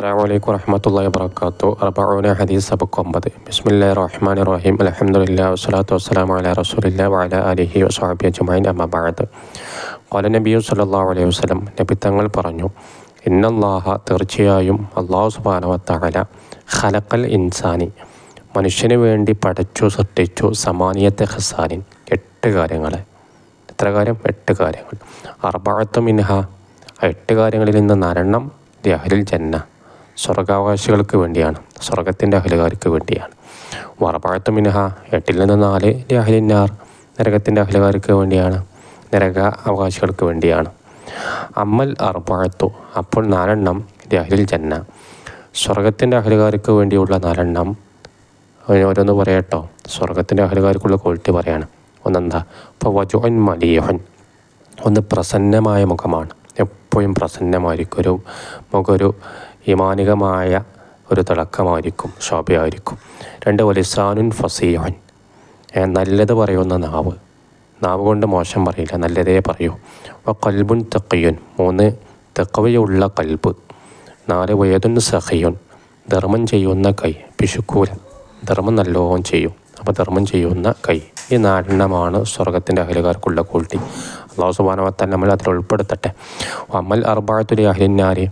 അസ്സലാമു അലൈക്കും വറഹ്മത്തുള്ളാഹി വബറകാതുഹു. അർബഊന ഹദീസ് സബക് 9. ബിസ്മില്ലാഹിർ റഹ്മാനിർ റഹീം. അൽഹംദുലില്ലാഹി വസ്സലാത്തു വസ്സലാമു അലാ റസൂലില്ലാഹി വഅലാ ആലിഹി വസ്വഹ്ബിഹി അജ്മഈൻ. അമ്മാ ബഅദ്. ഖാല നബിയു സ്വല്ലല്ലാഹു അലൈഹി വസല്ലം, നബി തങ്ങൾ പറഞ്ഞു, ഇന്നല്ലാഹ, തീർച്ചയായും അല്ലാഹു സുബ്ഹാനഹു വതആല, ഖലഖൽ ഇൻസാനി, മനുഷ്യന് വേണ്ടി പടച്ചു സൃഷ്ടിച്ചു, സമാനിയത്തെ ഖസാനിൻ, 8 കാര്യങ്ങളെ. എത്ര കാര്യം? 8 കാര്യങ്ങൾ. അർബഅത്തു മിൻഹ, 8 കാര്യങ്ങളിൽ നിന്ന് 4 അഹ്ലിൽ ജന്ന, സ്വർഗാവകാശികൾക്ക് വേണ്ടിയാണ്, സ്വർഗത്തിൻ്റെ അഹ്ലുകാർക്ക് വേണ്ടിയാണ്. വറബഅത്തു മിൻഹ, 8 നിന്ന് 4 അഹ്ലിന്നാർ, നരകത്തിൻ്റെ അഹ്ലുകാർക്ക് വേണ്ടിയാണ്, നരക അവകാശികൾക്ക് വേണ്ടിയാണ്. അമ്മൽ അർബഅത്തു, അപ്പോൾ 4 അഹ്ലിൽ ജന്ന, സ്വർഗത്തിൻ്റെ അഹ്ലുകാർക്ക് വേണ്ടിയുള്ള 4. ഓരോന്ന് പറയട്ടോ. സ്വർഗത്തിൻ്റെ അഹ്ലുകാർക്കുള്ള ക്വാളിറ്റി പറയാണ്. ഒന്നെന്താ? ഇപ്പോൾ വജുഅൻ മലീഹൻ, ഒന്ന് പ്രസന്നമായ മുഖമാണ്, എപ്പോഴും പ്രസന്നമായിരിക്കും. ഒരു മുഖം ഒരു ഈമാനികമായ ഒരു തിളക്കമായിരിക്കും, ശോഭയായിരിക്കും. 2 വലിസാനുൻ ഫസീഹൻ, നല്ലത് പറയുന്ന നാവ്, നാവ് കൊണ്ട് മോശം പറയില്ല, നല്ലതേ പറയൂ. ഖൽബുൻ തഖിയുൻ, 3 തഖ്വയുള്ള കൽബ്. 4 വയദുൻ സഖിയുൻ, ധർമ്മം ചെയ്യുന്ന കൈ, പിശുക്കൂല, ധർമ്മം നല്ലോണം ചെയ്യും, അപ്പോൾ ധർമ്മം ചെയ്യുന്ന കൈ. ഈ 4 സ്വർഗത്തിൻ്റെ അഹ്ലുകാർക്കുള്ള ക്വാളിറ്റി. അല്ലാഹു സുബ്ഹാനഹു വ തആല നമ്മൾ അതിൽ ഉൾപ്പെടുത്തട്ടെ. അമ്മൽ അർബഅത്തു ലി അഹ്ലിന്നാരി,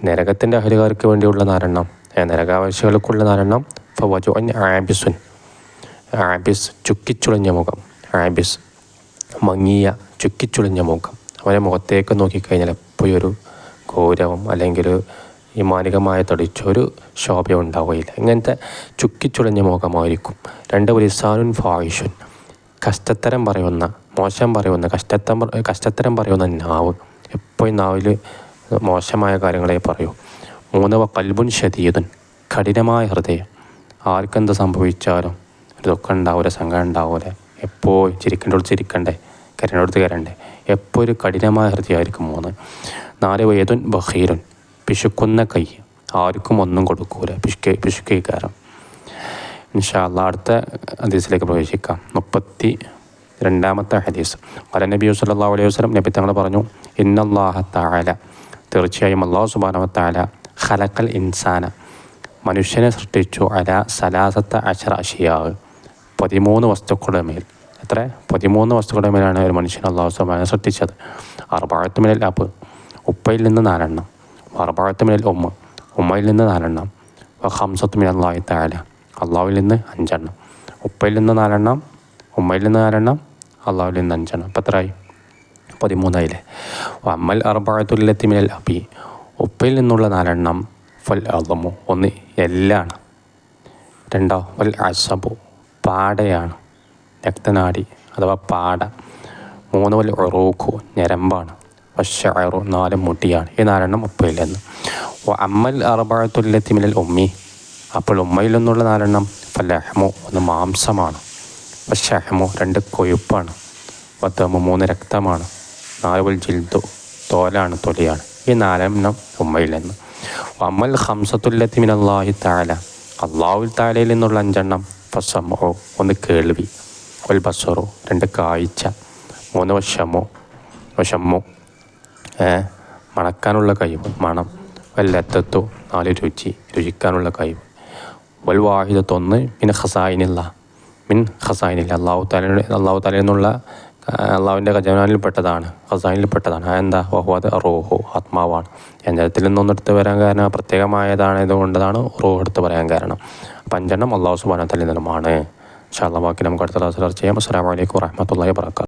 നരകത്തിൻ്റെ അഹ്ലുകാർക്ക് വേണ്ടിയുള്ള 4, നരകാവകാശികൾക്കുള്ള 4. ഫവജുഅൻ ആബിസുൻ, ആബിസ്, ചുക്കിച്ചുളിഞ്ഞ മുഖം. ആബിസ്, മങ്ങിയ ചുക്കിച്ചുളിഞ്ഞ മുഖം. അവൻ്റെ മുഖത്തേക്ക് നോക്കിക്കഴിഞ്ഞാൽ എപ്പോഴും ഒരു ഗൗരവം അല്ലെങ്കിൽ ഈമാനികമായ തടിച്ചൊരു ശോഭ ഉണ്ടാവുകയില്ല. ഇങ്ങനത്തെ ചുക്കിച്ചുളിഞ്ഞ മുഖമായിരിക്കും. 2 വലിസാനുൻ ഫാഹിഷുൻ, കഷ്ടത്തരം പറയുന്ന, മോശം പറയുന്ന, കഷ്ടത്തരം പറയുന്ന നാവ്, എപ്പോഴും നാവിൽ മോശമായ കാര്യങ്ങളെ പറയൂ. 3 ഖൽബുൻ ഷദീദുൻ, കഠിനമായ ഹൃദയം. ആർക്കെന്ത് സംഭവിച്ചാലും ഒരു ദുഃഖം ഉണ്ടാവില്ല, സങ്കടം ഉണ്ടാവില്ല, എപ്പോഴും ചിരിക്കേണ്ടടുത്ത് ചിരിക്കണ്ടേ, കരണ്ടടുത്ത് കരണ്ടേ, എപ്പോൾ ഒരു കഠിനമായ ഹൃദയമായിരിക്കും. 4 വയദുൻ ബഖീലുൻ, പിശുക്കുന്ന കൈ, ആർക്കും ഒന്നും കൊടുക്കൂല, പിശുക്കേക്കാരം. ഇൻഷാ അല്ലാഹ് അടുത്ത ഹദീസിലേക്ക് പ്രവേശിക്കാം. 32ാമത്തെ ഹദീസ്. ഖാല നബി സല്ലല്ലാഹു അലൈഹി വസല്ലം, നബി തങ്ങൾ പറഞ്ഞു, ഇന്നല്ലാഹ തആല, തീർച്ചയായും അല്ലാഹു സുബ്ഹാനഹു വ തആല, ഖലഖൽ ഇൻസാന, മനുഷ്യനെ സൃഷ്ടിച്ചു, അലാ സലാസത്ത അശറ അഷിയാ, 13 വസ്തുക്കളുടെ മേൽ. എത്ര? 13 വസ്തുക്കളുടെ മേലാണ് ഒരു മനുഷ്യനെ അല്ലാഹു സുബ്ഹാനഹു സൃഷ്ടിച്ചത്. അർബഅത്തു മിനൽ അബ്, ഉപ്പയിൽ നിന്ന് 4. അർബഅത്തു മിനൽ ഉമ്മ, ഉമ്മയിൽ നിന്ന് 4. ഖംസത്തു മിനല്ലാഹി തആല, അള്ളാഹുവിൽ നിന്ന് 5. ഉപ്പയിൽ നിന്ന് 4, ഉമ്മയിൽ നിന്ന് 4, അള്ളാഹുവിൽ നിന്ന് 5. അപ്പം എത്രയായി? 13. അമ്മൽ അർബഅത്തു ലത്തി മിനൽ അബി, ഉപ്പയിൽ നിന്നുള്ള 4. ഫൽ അളമു, ഒന്ന് എല്ലാണ്. 2 വൽ അസബു, പാടയാണ്, രക്തനാടി അഥവാ പാട. 3 വൽ ഉറൂഖു, ഞരമ്പാണ്. വശഅറു, 4 മുടിയാണ്. ഈ 4 ഉപ്പയിൽ നിന്ന്. അമ്മൽ അർബഅത്തു ലത്തി മിനൽ ഉമ്മി, അപ്പോൾ ഉമ്മയിൽ നിന്നുള്ള 4. ഫലഹ്മു, ഒന്ന് മാംസമാണ്. വശഹ്മു, 2 കൊഴുപ്പാണ്. വദമു, 3 രക്തമാണ്. 4 വൽ ജിൽദു, തോലാണ്, തൊലിയാണ്. ഈ 4 ഉമ്മയിൽ നിന്ന്. അമ്മൽ ഖംസത്തു ലത്തി മിനല്ലാഹി തആല, അല്ലാഹു തആലയിൽ നിന്നുള്ള 5. ഫസമഉ, ഒന്ന് കേൾവി. വൽ ബസറു, 2 കാഴ്ച. 3 വശമ്മു, മണക്കാനുള്ള കഴിവ്, മണം. വൽ ലദ്ദത്തു, 4 രുചി, രുചിക്കാനുള്ള കഴിവ്. വൽ വാഹിദത്തു, 1 മിൻ ഖസായിനില്ല, അല്ലാഹു തആലയിൽ നിന്നുള്ള, അള്ളാഹുവിൻ്റെ ഖജനാനിൽപ്പെട്ടതാണ്, ഖസാനിൽപ്പെട്ടതാണ്. അതെന്താ? വഹുവ റൂഹു, ആത്മാവാണ്. യന്ത്രത്തിൽ നിന്നൊന്നും എടുത്ത് വരാൻ കാരണം പ്രത്യേകമായതാണ്, ഇതുകൊണ്ടതാണ് റൂഹ് എടുത്ത് പറയാൻ കാരണം. 5 അല്ലാഹു സുബ്ഹാനഹു വ തആലയിൽ നിന്നുമാണ്. ഇൻഷാ അല്ലാഹ് ബാക്കി നമുക്ക് അടുത്ത ക്ലാസ്സിൽ ചർച്ച ചെയ്യാം. അസ്സലാമു അലൈക്കും വറഹ്മത്തുള്ളാഹി വബറകാതുഹു.